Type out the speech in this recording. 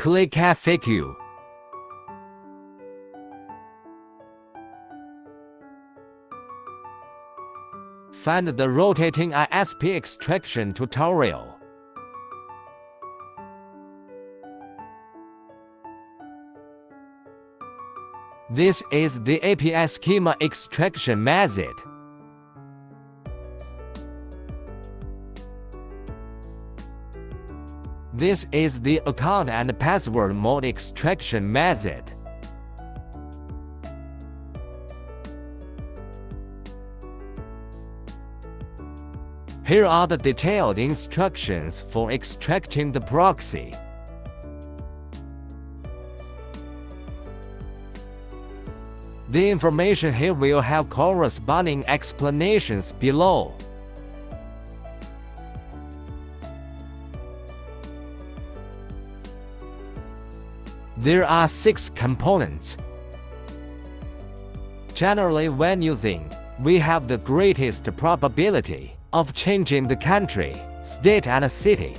Click FAQ. Find the rotating ISP extraction tutorial. This is the API schema extraction method. This is the account and password mode extraction method. Here are the detailed instructions for extracting the proxy. The information here will have corresponding explanations below. There are 6 components. Generally, when using, we have the greatest probability of changing the country, state and city.